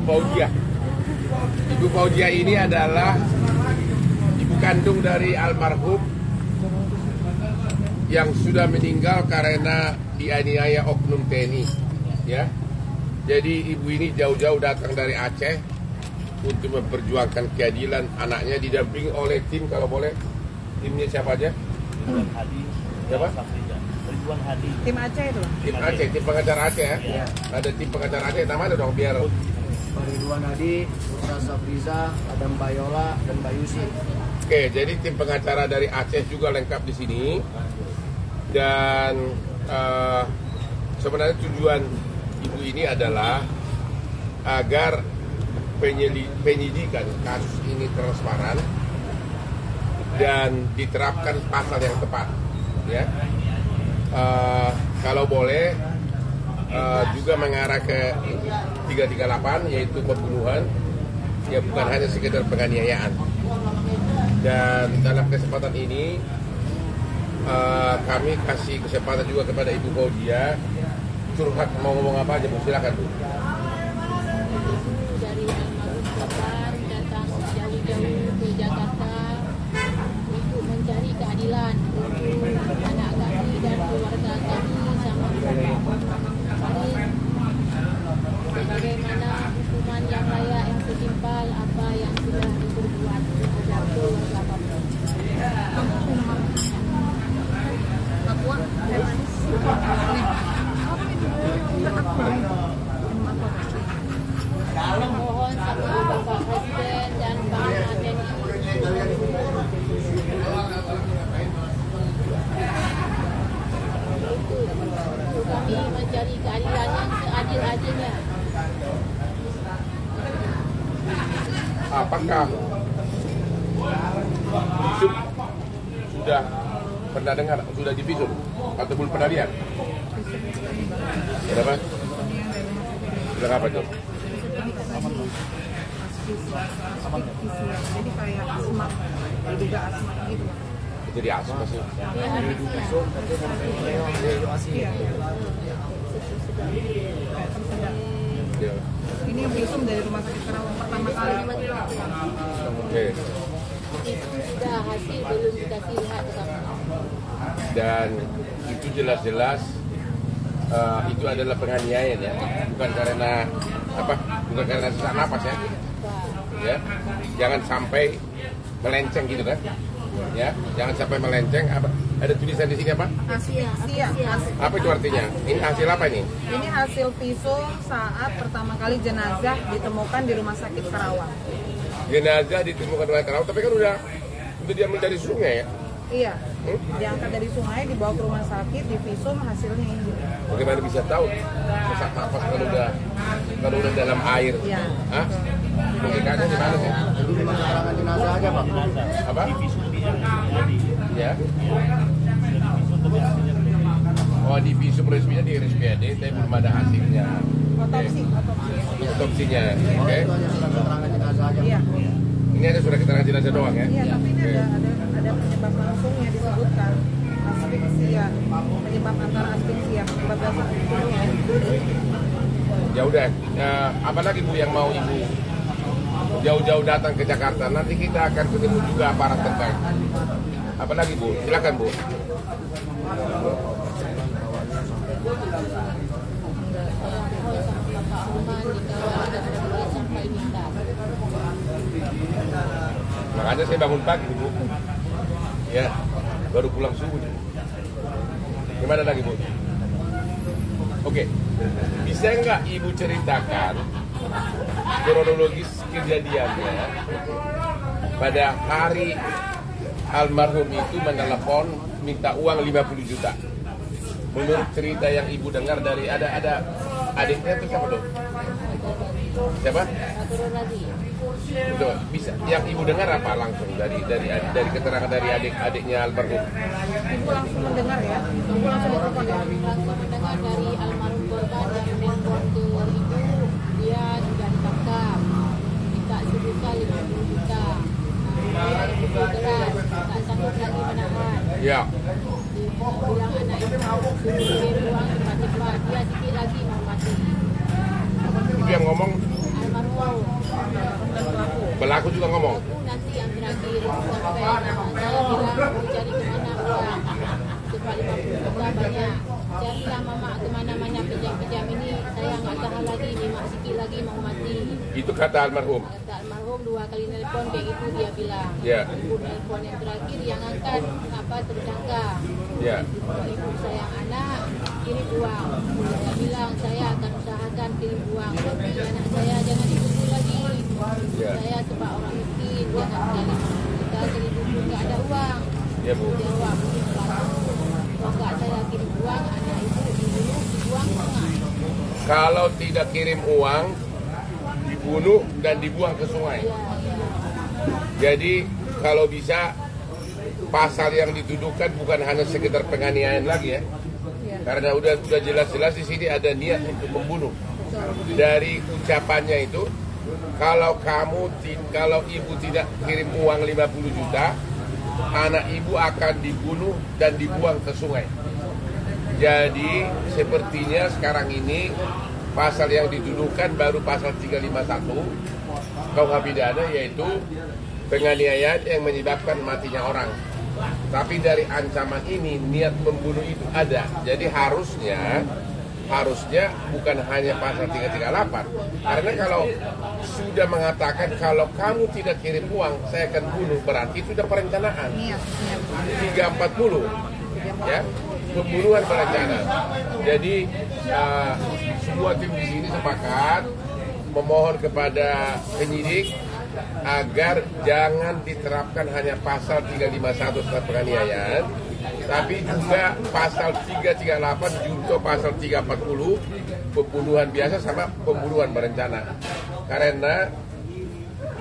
Fauzia. Ibu Fauzia ini adalah ibu kandung dari almarhum yang sudah meninggal karena dianiaya oknum TNI, ya. Jadi ibu ini jauh-jauh datang dari Aceh untuk memperjuangkan keadilan anaknya, didampingi oleh tim, kalau boleh timnya siapa aja? Ridwan Hadi. Siapa? Ridwan Hadi. Tim Aceh itu. Tim Aceh, tim pengacara Aceh ya. Iya. Ada tim pengacara Aceh, namanya dong biar. Ridwan Hadi, Ustaz Safriza, ada Mbak Yola dan Mbak Yusi. Oke, jadi tim pengacara dari Aceh juga lengkap di sini. Dan sebenarnya tujuan ibu ini adalah agar penyidikan kasus ini transparan dan diterapkan pasal yang tepat, ya. Kalau boleh juga mengarah ke 338, yaitu pembunuhan, ya bukan hanya sekedar penganiayaan. Dan dalam kesempatan ini kami kasih kesempatan juga kepada Ibu Fauzia curhat, mau ngomong apa aja Bu, silakan Bu. Dari almarhum Bapak datang jauh-jauh ke Jakarta untuk mencari keadilan untuk anak kami dan keluarga kami sama Farid. Bagaimana hukuman yang layak, yang setimpal apa yang sudah diperbuat terhadap keluarga Bapak. Mohon sama Bapak Presiden dan Panglima TNI untuk kami mencari keadilan yang seadil-adilnya. Apakah visum sudah pernah dengar, sudah divisum atau belum pernah lihat? Berapa? Bilang apa itu? Jadi kayak asma, diduga asma gitu. Itu di asma sih. Iya. Ya. Ini yang visum dari rumah sakit Karawang pertama kali. Oke. Itu sudah hasil belum dikasih lihat ke kami. Dan itu jelas-jelas itu adalah penganiayaan, ya, bukan karena apa, bukan karena sesak napas, ya. Ya, jangan sampai melenceng gitu kan, ya, jangan sampai melenceng. Apa ada tulisan di sini apa? Asia. Apa itu artinya? Ini hasil apa ini? Ini hasil visum saat pertama kali jenazah ditemukan di rumah sakit Karawang. Jenazah ditemukan di Karawang, tapi kan udah diambil dari sungai, ya. Iya. Diangkat dari sungai, dibawa ke rumah sakit, divisum, hasilnya ini. Bagaimana bisa tahu sesak napas kalau udah dalam air? Iya. Hah? Logikanya di mana sih? Jadi keterangan jenazah aja Pak. Apa? Di visum di Hadi. Ya. Sudah di visum tapi hasilnya belum. Oh, di visum resminya di RSPAD, tapi belum ada hasilnya. Otopsi. Otopsinya, Oh, oke. itu hanya surat keterangan jenazah aja. Iya. Ini ada surat keterangan jenazah doang, ya? Iya, tapi ini Oke. ada penyebab langsungnya disebutkan asfiksia, penyebab antara asfiksia, penyebab dasar asfiksia. Ya udah, apa lagi Bu yang mau Ibu jauh-jauh datang ke Jakarta? Nanti kita akan ketemu juga aparat terkait. Apa lagi Bu? Silakan Bu. Mohon sama Bapak Oman dikawal dan boleh sampai minta. Makanya saya bangun pagi Bu. Ya, baru pulang subuh. Gimana lagi Bu? Oke, bisa nggak Ibu ceritakan kronologis kejadiannya pada hari almarhum itu menelepon minta uang 50 juta. Menurut cerita yang Ibu dengar dari ada adiknya itu siapa tuh? Siapa? Betul. Bisa. Yang Ibu dengar apa langsung dari keterangan dari adik-adiknya almarhum? Ibu langsung mendengar ya, ibu langsung ditelepon ya. Langsung mendengar dari almarhum korban yang menelpon ke ibu, dia sudah ditangkap, minta sebesar 50 juta. Dia ibu keras, tak sanggup lagi menahan. Ya. Dia bilang anak ibu suruh buang cepat-cepat, dia sikit lagi mau mati. Itu yang ngomong Almarhum Pelaku juga ngomong. Aku nanti yang terakhir sampai saya bilang mau cari kemana uang sebab 50 juta banyak. Carilah mama kemana-mana pinjam-pinjam ini, saya nggak tahan lagi, nyimak sikit lagi mau mati. Itu kata almarhum. Kata almarhum 2 kali nelpon kayak gitu dia bilang. Ya. Ibu nelpon yang terakhir yang angkat tersangka. Ya. Ibu sayang anak, kirim uang. Dia bilang saya akan usahakan kirim uang. Tapi anak saya jangan ditunggu lagi. Ya. Saya sebab orang miskin, jangan sekali kita seribu pun nggak ada uang. Ya, Bu. Jawab mungkin pelaku. Kalau nggak saya kirim uang, anak ibu dibuang sungai. Kalau tidak kirim uang, dibunuh dan dibuang ke sungai. Ya, ya. Jadi kalau bisa pasal yang dituduhkan bukan hanya sekedar penganiayaan lagi ya. Karena udah jelas-jelas di sini ada niat untuk membunuh. Dari ucapannya itu, kalau ibu tidak kirim uang 50 juta, anak ibu akan dibunuh dan dibuang ke sungai. Jadi sepertinya sekarang ini pasal yang dituduhkan baru pasal 351 KUH pidana, yaitu penganiayaan yang menyebabkan matinya orang. Tapi dari ancaman ini niat membunuh itu ada. Jadi harusnya bukan hanya pasal 338. Karena kalau sudah mengatakan kalau kamu tidak kirim uang saya akan bunuh, berarti itu sudah perencanaan. 340 ya, pembunuhan berencana. Jadi semua tim di sini sepakat memohon kepada penyidik agar jangan diterapkan hanya pasal 351 tentang penganiayaan, tapi juga pasal 338 junto pasal 340 pembunuhan biasa sama pembunuhan berencana. Karena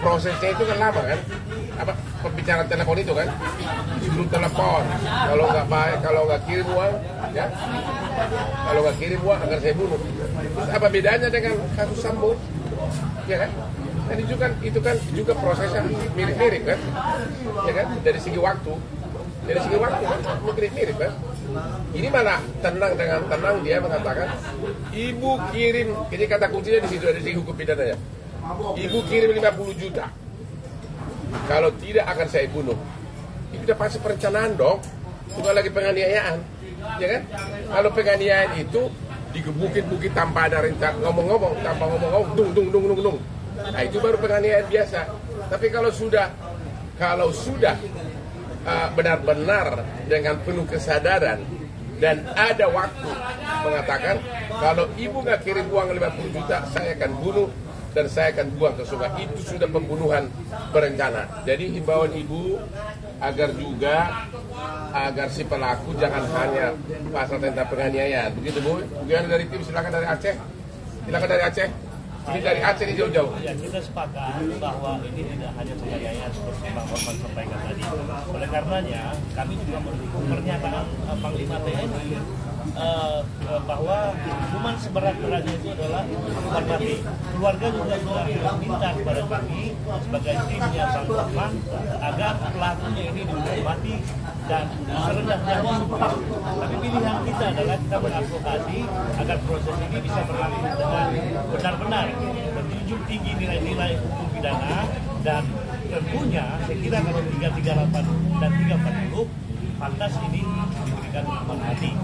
prosesnya itu kan lama kan, pembicaraan telepon itu kan, disuruh telepon, kalau nggak baik, kalau nggak kirim uang, ya, kalau nggak kirim uang akan saya bunuh. Terus apa bedanya dengan kasus Sambo, ya kan? Dan itu kan juga prosesnya mirip-mirip kan, ya kan? Dari segi waktu kan mirip-mirip kan. Ini mana tenang dengan tenang dia mengatakan, ibu kirim, ini kata kuncinya di situ ada di hukum pidana ya. Ibu kirim 50 juta. Kalau tidak akan saya bunuh. Itu udah pasti perencanaan dong. Bukan lagi penganiayaan, ya kan? Kalau penganiayaan itu digebukin tanpa ada rencana, ngomong-ngomong tanpa ngomong-ngomong, dung. Nah itu baru penganiayaan biasa. Tapi kalau sudah benar-benar dengan penuh kesadaran dan ada waktu mengatakan kalau ibu nggak kirim uang 50 juta saya akan bunuh dan saya akan buang ke sungai, itu sudah pembunuhan berencana. Jadi himbauan ibu agar si pelaku jangan hanya pasal tentang penganiayaan. Begitu Bu. Kemudian dari tim silakan dari Aceh. Ini dari Aceh ini jauh-jauh. Ya, kita sepakat bahwa ini tidak hanya penganiayaan seperti Bang Orman sampaikan tadi. Oleh karenanya, kami juga mendukung pernyataan Panglima TNI bahwa hukuman seberat-beratnya itu adalah hukuman mati. Keluarga juga sudah minta kepada kami sebagai timnya Bang Orman agar pelakunya ini dihukum mati dan serendah-rendahnya hukuman. Tapi pilihan kita adalah kita beradvokasi agar proses ini bisa berlangsung dengan benar-benar menjunjung tinggi nilai-nilai hukum pidana, dan tentunya saya kira kalau 338 dan 340 pantas ini diberikan hukuman mati.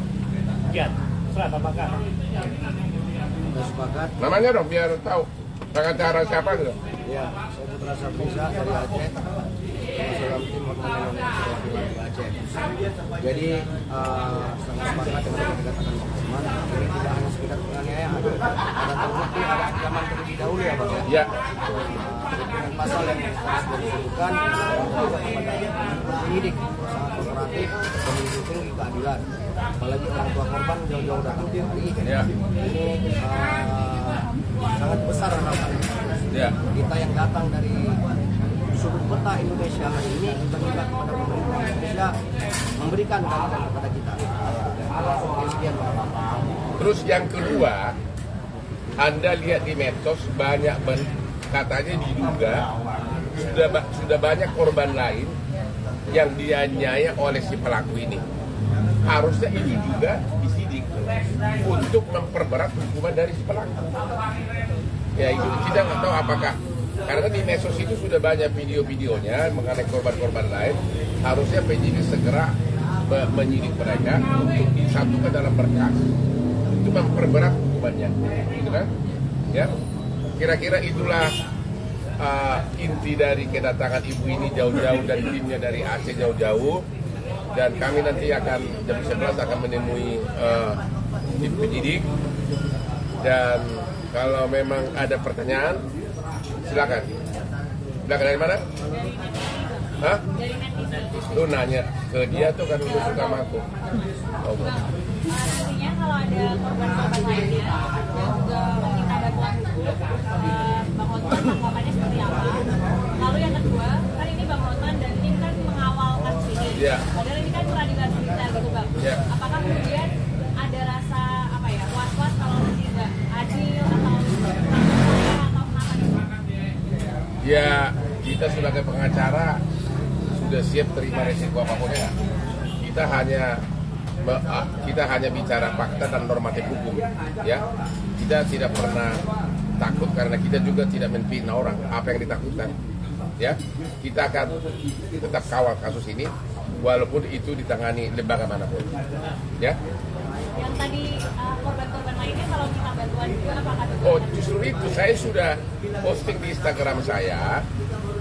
Sekian, serah apakah? Sudah sepakat. Namanya dong biar tahu. Pengacara siapa gitu? Ya, saya Putra Sapriza dari Aceh. Dalam tim Hormon di Aceh. Jadi sangat sepakat dengan apa yang dikatakan Bang Orman. Ini tidak hanya sekedar penganiayaan, ada terbukti ada ancaman terlebih dahulu ya Bang ya. Ya. Dengan pasal yang sudah disebutkan juga kepada penyidik sangat kooperatif dan mendukung keadilan. Apalagi orang tua korban jauh-jauh datang kemari. Ya. Ini sangat besar harapan kita yang datang dari sudut peta Indonesia hari ini terlibat kepada pemerintah Indonesia memberikan keadilan kepada kita. Sekian Pak. Terus yang kedua, Anda lihat di medsos banyak katanya diduga sudah banyak korban lain yang dianiaya oleh si pelaku ini. Harusnya ini juga disidik untuk memperberat hukuman dari si pelaku. Ya itu kita nggak tahu apakah Karena di medsos itu sudah banyak video-videonya mengenai korban-korban lain. Harusnya penyidik segera menyidik mereka untuk disatukan dalam berkas. Itu memperberat hukumannya, gitu kan? Ya, kira-kira itulah inti dari kedatangan ibu ini jauh-jauh dan timnya dari Aceh jauh-jauh. Dan kami nanti akan jam 11 akan menemui tim penyidik. Dan kalau memang ada pertanyaan, silakan. Silakan dari mana? Hah? Lu nanya ke dia tuh kan lu suka sama aku. Oh, Artinya kalau ada korban-korban lainnya yang juga meminta bantuan hukum, Bang Hotman tanggapannya seperti apa? Lalu yang kedua, kan ini Bang Hotman dan tim kan mengawal kasus ini. Iya. Padahal ini kan peradilan militer gitu Bang. Iya. Apakah kemudian ada rasa apa ya was-was kalau nanti nggak adil atau kenapa gitu? ya, kita sebagai pengacara sudah siap terima resiko apapun ya. Kita hanya bicara fakta dan normatif hukum, ya. Kita tidak pernah takut karena kita juga tidak memfitnah orang. Apa yang ditakutkan, ya. Kita akan tetap kawal kasus ini, walaupun itu ditangani lembaga manapun, ya. Yang tadi korban-korban lainnya kalau minta bantuan juga apakah Oh, justru itu saya sudah posting di Instagram saya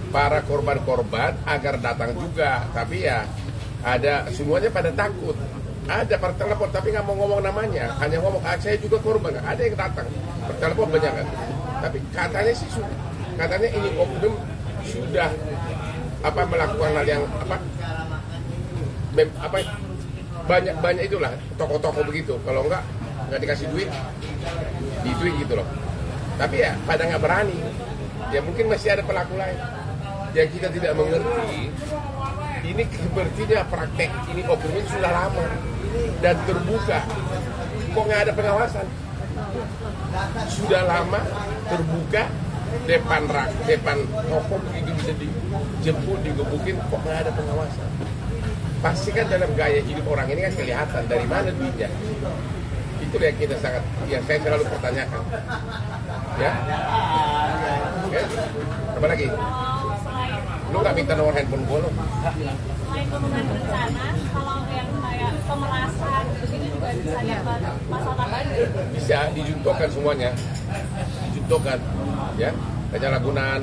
para korban-korban agar datang juga, tapi ya ada semuanya pada takut. Ada per telepon tapi nggak mau ngomong namanya, hanya ngomong saya juga korban. Ada yang datang per telepon banyak kan, tapi katanya sih katanya ini oknum sudah melakukan hal yang banyak itulah toko-toko begitu. Kalau nggak dikasih duit, dituin gitu loh. Tapi ya pada nggak berani. Ya mungkin masih ada pelaku lain yang kita tidak mengerti. Ini sepertinya praktek ini oknum ini sudah lama dan terbuka. Kok nggak ada pengawasan? Sudah lama terbuka depan toko begitu bisa dijemput, digebukin, kok nggak ada pengawasan? Pasti kan dalam gaya hidup orang ini kan kelihatan dari mana duitnya. Itu yang saya selalu pertanyakan. Ya, oke. Apa lagi? Lu nggak minta nomor handphone gue lo? Selain pembunuhan berencana, kalau yang kayak pemerasan begitu juga bisa dapat pasal tambahan. Bisa dijuntokan semuanya, dijuntokan, ya. Penyalahgunaan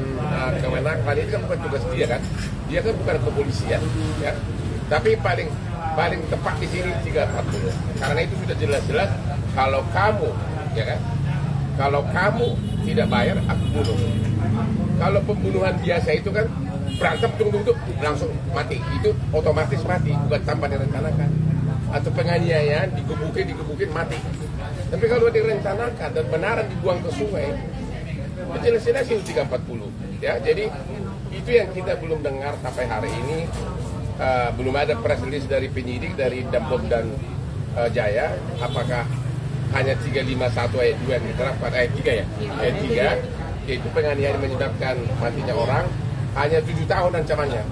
kewenangan ini kan bukan tugas dia kan, dia kan bukan kepolisian, ya. Tapi paling tepat di sini 340. Karena itu sudah jelas-jelas kalau kamu, ya kan, kalau kamu tidak bayar aku bunuh. Kalau pembunuhan biasa itu kan berantem tung langsung mati, itu otomatis mati, bukan tanpa direncanakan. Atau penganiayaan digebukin mati. Tapi kalau direncanakan dan benaran dibuang ke sungai, jelas-jelas itu 340. Ya, jadi itu yang kita belum dengar sampai hari ini. Belum ada press release dari penyidik dari Dampom dan Jaya. Apakah hanya 351 ayat 2 yang diterapkan, ayat 3 ya? Ayat 3, yaitu penganiayaan menyebabkan matinya orang, hanya 7 tahun ancamannya.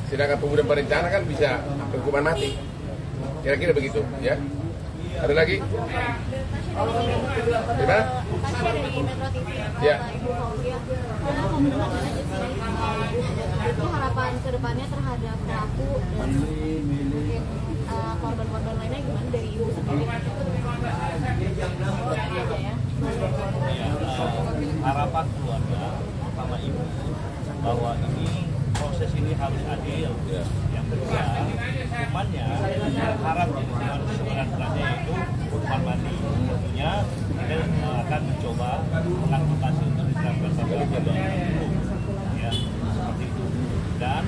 Sedangkan pembunuhan berencana kan bisa hukuman mati. Kira-kira begitu, ya. Ada lagi? Gimana? Tadi ada di Metro TV. Ya. Ibu Fauzia. Karena pembunuhan aja sih. Itu harapan kedepannya terhadap pelaku dan mungkin korban-korban lainnya gimana dari ibu sendiri? Harapan keluarga sama ibu bahwa ini proses ini harus adil. Yang kedua, hukumannya harap jadi hukuman seberat-beratnya yaitu hukuman mati. Tentunya kita akan mencoba mengadvokasi untuk diterapkan sampai hukum. Ya, seperti itu. Dan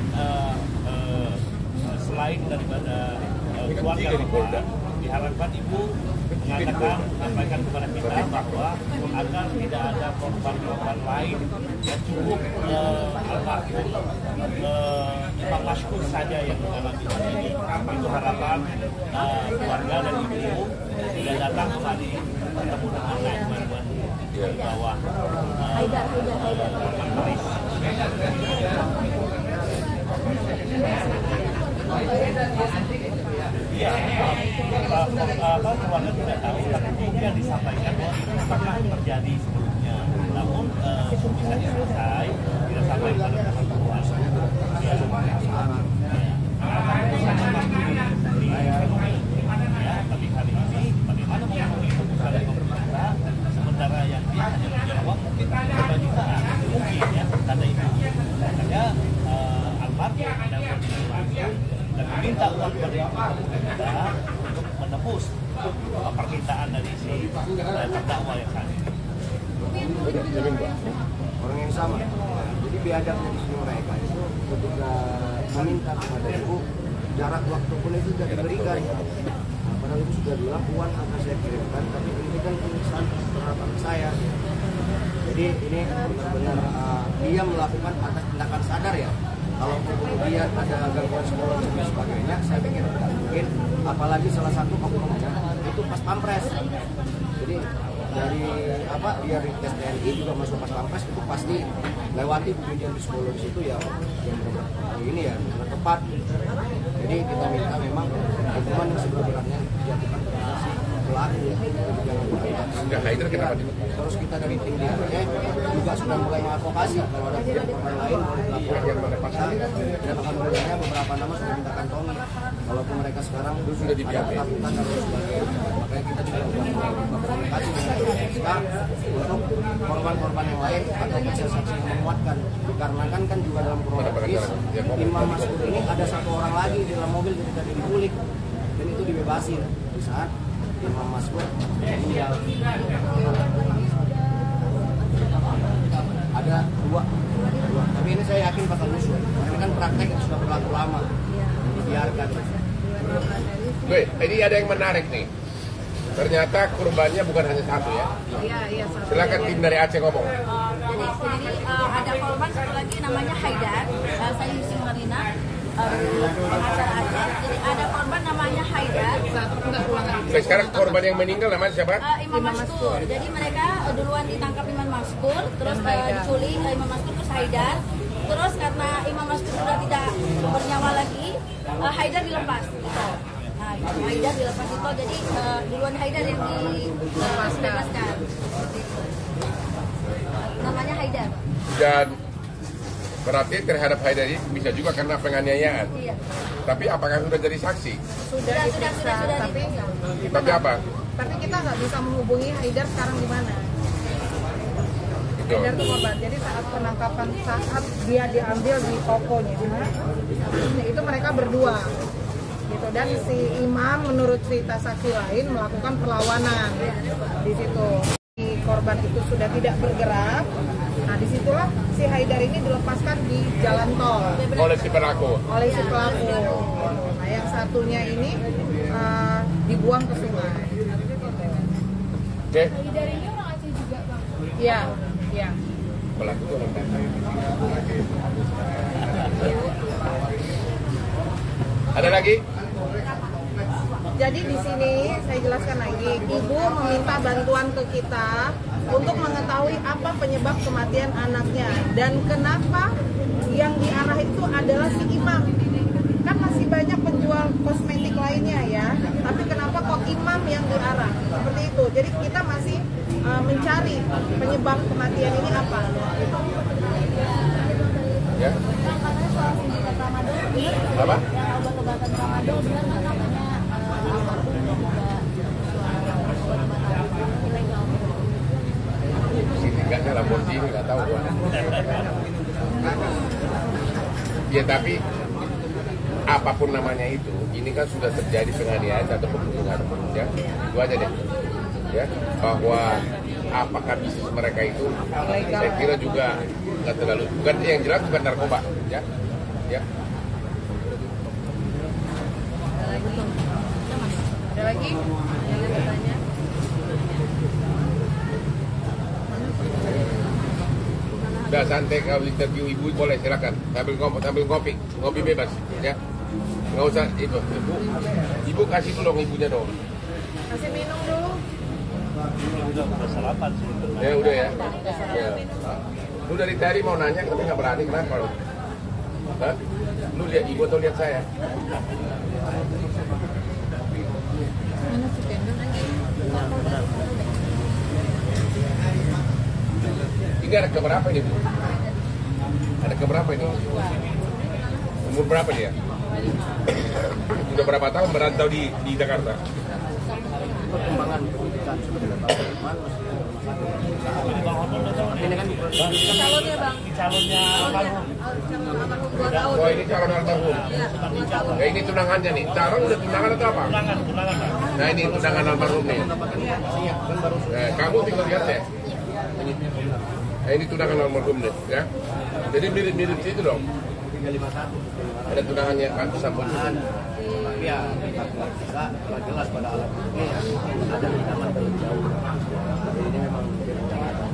selain daripada keluarga korban, diharapkan ibu menyampaikan kepada kita bahwa agar tidak ada korban-korban lain yang cukup almarhum Imam Mashkur saja yang mengalami hal ini. Itu harapan keluarga dan ibu tidak datang kembali bertemu dengan teman-teman di bawah Paris. Iya, keluarga tidak tahu, tapi mungkin disampaikan bahwa ini pernah terjadi sebelumnya. Namun bisa diselesai hanya menjual uang mungkin 5 jutaan mungkin ya karena itu. Makanya almarhum dan kondisi dan meminta uang dari kita untuk menebus permintaan dari si terdakwa yang tadi. Orang yang sama. Jadi biadabnya di sini mereka itu ketika meminta kepada ibu jarak waktu pun itu sudah diberikan. Nah, padahal itu sudah bilang uang akan saya kirimkan, tapi ini kan pemeriksaan terhadap saya. Jadi ini benar-benar dia melakukan atas tindakan sadar ya. Kalau kemudian ada gangguan psikologis dan sebagainya, saya pikir tidak mungkin. Apalagi salah satu oknumnya itu pas pampres. Jadi dari dia tes TNI juga masuk pas pampres itu pasti lewati ujian psikologis itu ya yang benar ini ya benar tepat. Jadi kita minta memang hukuman yang sebenar-benarnya dijatuhkan kepada si pelaku ya. Enggak, Haider kenapa? Terus kita dari tim DRC juga sudah mulai mengadvokasi kalau ada korban lain boleh dilaporkan. Dan alhamdulillahnya beberapa nama sudah kita kantongi. Walaupun mereka sekarang sudah di BAP. Ketakutan dan sebagainya. Makanya kita juga sudah berkomunikasi dengan LPSK untuk korban-korban yang lain atau saksi-saksi yang menguatkan. Dikarenakan kan juga dalam kronologis Imam Maskur ini ada satu orang lagi di dalam mobil ketika dia diculik dan itu dibebasin di saat Imam Maskur meninggal. Ada dua. Tapi ini saya yakin bakal usul. Karena kan praktek itu sudah berlaku lama. Dibiarkan. Ini ada yang menarik nih. Ternyata korbannya bukan hanya satu ya. Iya, satu. Silakan tim dari Aceh ngomong. Jadi ada korban satu lagi namanya Haidar. Saya Yusuf Marina, pengacara Aceh. Jadi ada korban namanya Haidar. Sekarang korban yang meninggal namanya siapa? Imam Maskur. Jadi mereka duluan ditangkap Imam Maskur, terus diculik Imam Maskur terus Haidar. Terus karena Imam Maskur sudah tidak bernyawa lagi, Haidar dilepas. Nah, Haidar dilepas itu jadi duluan Haidar yang dibebaskan. Namanya Haidar. Dan berarti terhadap Haidar ini bisa juga karena penganiayaan. Iya. Tapi apakah sudah jadi saksi? Sudah diperiksa, Tapi apa? tapi kita nggak bisa menghubungi Haidar sekarang di mana. Itu. Haidar itu korban. Jadi saat penangkapan saat dia diambil di tokonya, itu mereka berdua. Gitu. Dan si imam menurut cerita saksi lain melakukan perlawanan di situ. Si korban itu sudah tidak bergerak. Nah disitulah si Haidar ini dilepaskan di jalan tol Oleh si pelaku. oleh si pelaku. Nah yang satunya ini dibuang ke sungai. Oke. Haidar ini orang Aceh juga, Bang. Iya, iya. Pelaku itu orang Aceh. Ada lagi? Jadi di sini saya jelaskan lagi, ibu meminta bantuan ke kita untuk mengetahui apa penyebab kematian anaknya dan kenapa yang diarah itu adalah si imam. Kan masih banyak penjual kosmetik lainnya ya, tapi kenapa kok imam yang diarah? Seperti itu. Jadi kita masih mencari penyebab kematian ini apa. Ya. Bang, katanya soal sindikat Ramadan, benar nggak? Apa? Yang obat-obatan Ramadan, benar nggak katanya almarhum dan juga obat-obatan ilegal? Sindikatnya Lamborghini nggak tahu gua. Ya tapi apapun namanya itu, ini kan sudah terjadi penganiayaan atau pembunuhan, ya. Itu aja deh, ya. Bahwa apakah bisnis mereka itu, saya kira juga nggak terlalu, bukan yang jelas bukan narkoba, ya. Ada lagi? Yang bertanya? Udah santai kalau interview ibu boleh silakan sambil ngopi bebas, ya. Nggak usah ibu kasih dulu ibunya dong. Kasih minum dulu. Udah sarapan sih. Ya udah ya. Lu dari tadi mau nanya tapi nggak berani, kenapa lu? Hah? Lu lihat ibu atau lihat saya? Mana si Kendall? Ini ada keberapa ini Bu? Ada keberapa ini? Umur berapa dia? Sudah berapa tahun merantau di Jakarta? Perkembangan pendidikan sudah 3 tahun, masih ini kan Calonnya bang. Ini calonnya almarhum. Calon almarhum 2 tahun. Oh ini calon almarhum. Ya, 2 tahun. Ya ini tunangannya nih. Calon udah tunangan atau apa? Tunangan Pak. Nah ini tunangan almarhum nih. Kamu tinggal lihat ya. Nah ini tunangan almarhum nih ya. Jadi mirip-mirip situ dong. 351. Ada tunangannya Pak Sambo. Tapi ya bisa kalau jelas pada alat ini ya ada rekaman terlebih jauh. Jadi ini memang direncanakan.